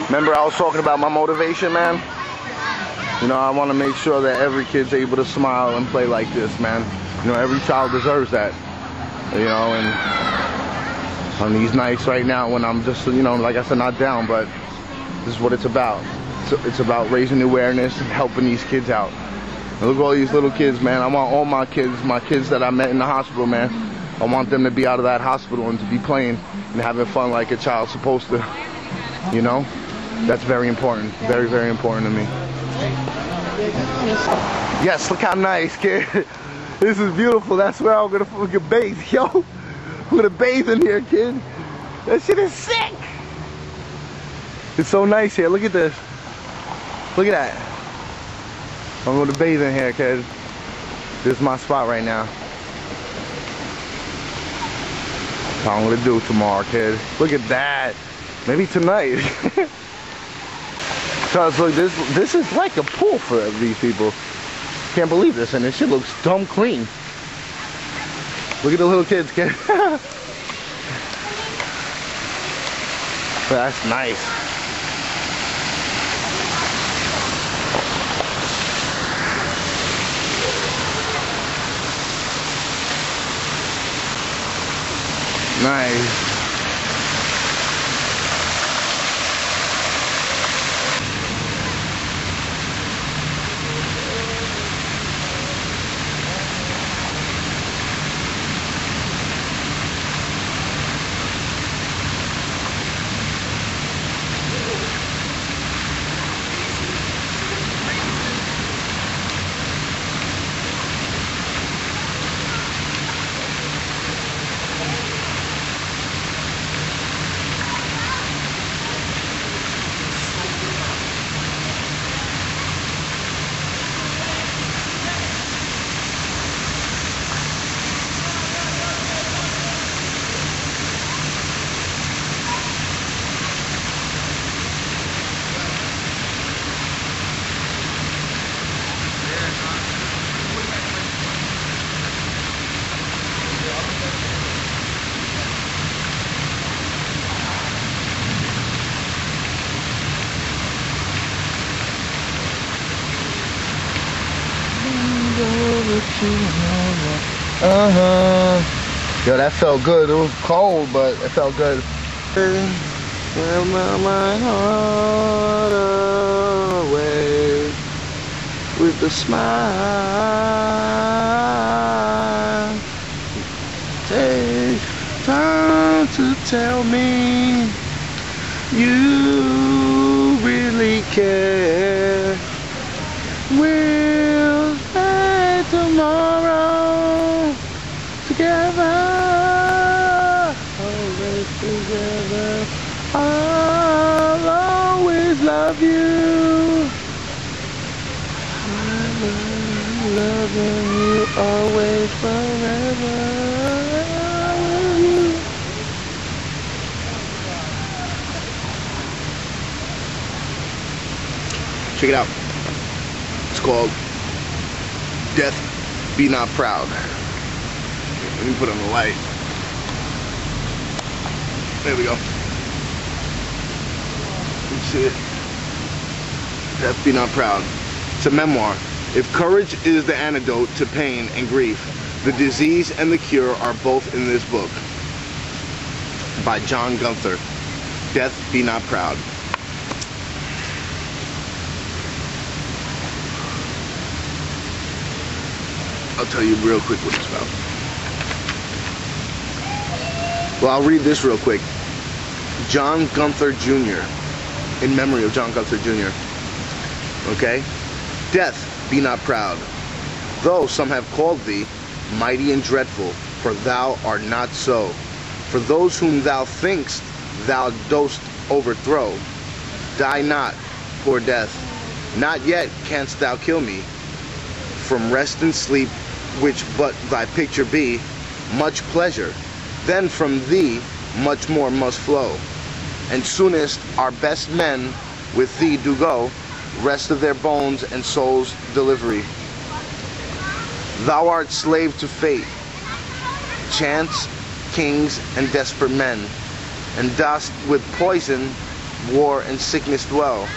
Remember I was talking about my motivation, man? You know, I want to make sure that every kid's able to smile and play like this, man. You know, every child deserves that. You know, and on these nights right now when I'm just, you know, like I said, not down, but this is what it's about. It's about raising awareness and helping these kids out. And look at all these little kids, man. I want all my kids that I met in the hospital, man. I want them to be out of that hospital and to be playing and having fun like a child's supposed to. You know? That's very important. Very, very important to me. Yes, look how nice, kid. This is beautiful. That's where I'm gonna fucking bathe, yo. I'm gonna bathe in here, kid. That shit is sick. It's so nice here. Look at this. Look at that. I'm gonna bathe in here, kid. This is my spot right now. That's what I'm gonna do tomorrow, kid. Look at that. Maybe tonight. Cause look, this is like a pool for these people. Can't believe this, and this shit looks dumb clean. Look at the little kids, kid. That's nice. Nice. Yo, that felt good. It was cold, but it felt good. Well, my heart away with a smile. Take time to tell me you really care. We'll stay tomorrow together, always together. I'll always love you. I'm loving you always, forever. I love you. Check it out. It's called Death Be Not Proud. Let me put on the light. There we go. You see it? Death Be Not Proud. It's a memoir. If courage is the antidote to pain and grief, the disease and the cure are both in this book. By John Gunther. Death Be Not Proud. I'll tell you real quick what it's about. Well, I'll read this real quick. John Gunther Jr. In memory of John Gunther Jr. Okay? Death, be not proud. Though some have called thee mighty and dreadful, for thou art not so. For those whom thou thinkst thou dost overthrow, die not, poor death. Not yet canst thou kill me. From rest and sleep, which but thy picture be, much pleasure. Then from thee much more must flow. And soonest our best men with thee do go, rest of their bones and souls delivery. Thou art slave to fate, chance, kings, and desperate men, and dost with poison war and sickness dwell,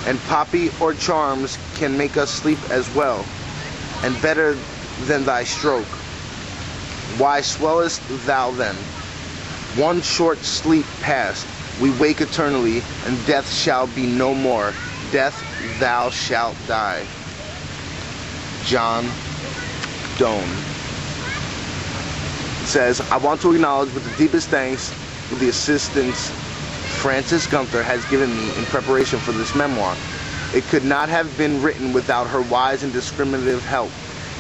and poppy or charms can make us sleep as well, and better than thy stroke. Why swellest thou then? One short sleep past, we wake eternally, and death shall be no more. Death, thou shalt die. John Donne. It says, I want to acknowledge with the deepest thanks the assistance Frances Gunther has given me in preparation for this memoir. It could not have been written without her wise and discriminative help.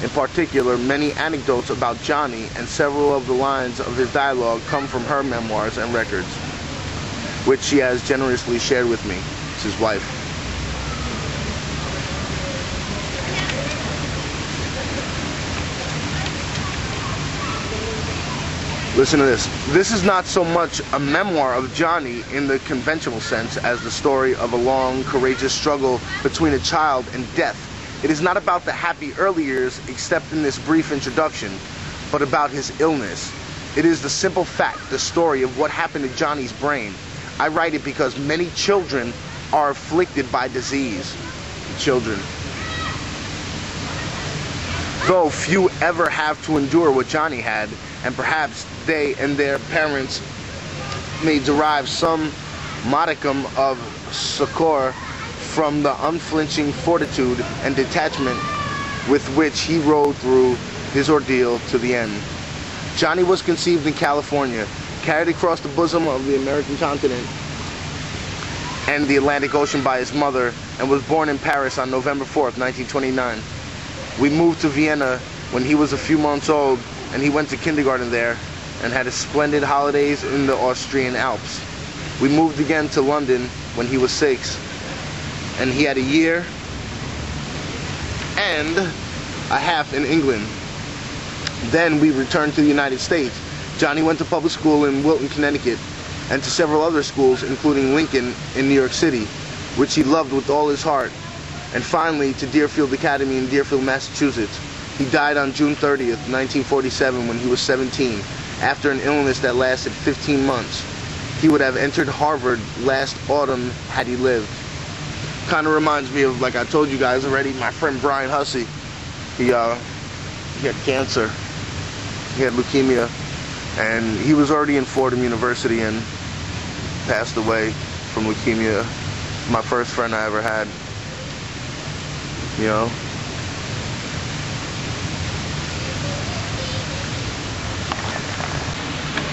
In particular, many anecdotes about Johnny and several of the lines of his dialogue come from her memoirs and records, which she has generously shared with me. It's his wife. Listen to this. This is not so much a memoir of Johnny in the conventional sense as the story of a long, courageous struggle between a child and death. It is not about the happy early years, except in this brief introduction, but about his illness. It is the simple fact, the story of what happened to Johnny's brain. I write it because many children are afflicted by disease. Children. Though few ever have to endure what Johnny had, and perhaps they and their parents may derive some modicum of succor from the unflinching fortitude and detachment with which he rode through his ordeal to the end. Johnny was conceived in California, carried across the bosom of the American continent and the Atlantic Ocean by his mother, and was born in Paris on November 4th, 1929. We moved to Vienna when he was a few months old, and he went to kindergarten there and had splendid holidays in the Austrian Alps. We moved again to London when he was 6, and he had a year and a half in England. Then we returned to the United States. Johnny went to public school in Wilton, Connecticut, and to several other schools, including Lincoln in New York City, which he loved with all his heart, and finally to Deerfield Academy in Deerfield, Massachusetts. He died on June 30th, 1947, when he was 17, after an illness that lasted 15 months. He would have entered Harvard last autumn had he lived. Kind of reminds me of, like I told you guys already, my friend Brian Hussey. He had cancer. He had leukemia, and he was already in Fordham University and passed away from leukemia. My first friend I ever had. You know.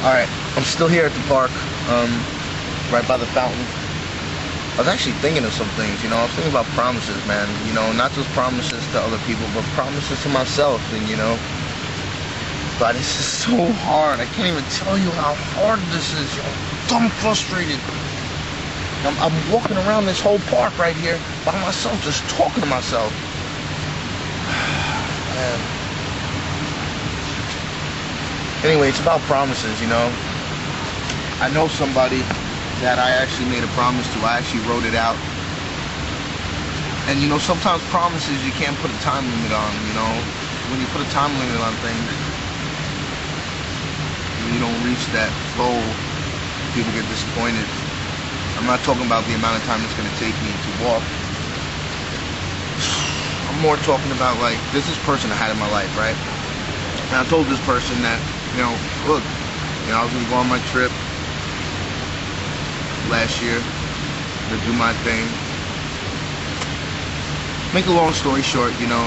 Alright, I'm still here at the park, right by the fountain. I was actually thinking of some things, you know. I was thinking about promises, man. You know, not just promises to other people, but promises to myself, and you know. But this is so hard. I can't even tell you how hard this is, yo. I'm frustrated. I'm walking around this whole park right here by myself, just talking to myself. Man. Anyway, it's about promises, you know. I know somebody that I actually made a promise to. I actually wrote it out. And you know, sometimes promises you can't put a time limit on, you know. When you put a time limit on things, you don't reach that goal, people get disappointed. I'm not talking about the amount of time it's going to take me to walk. I'm more talking about, like, this person I had in my life, right? And I told this person that, you know, look, you know, I was going to go on my trip last year to do my thing. Make a long story short, you know,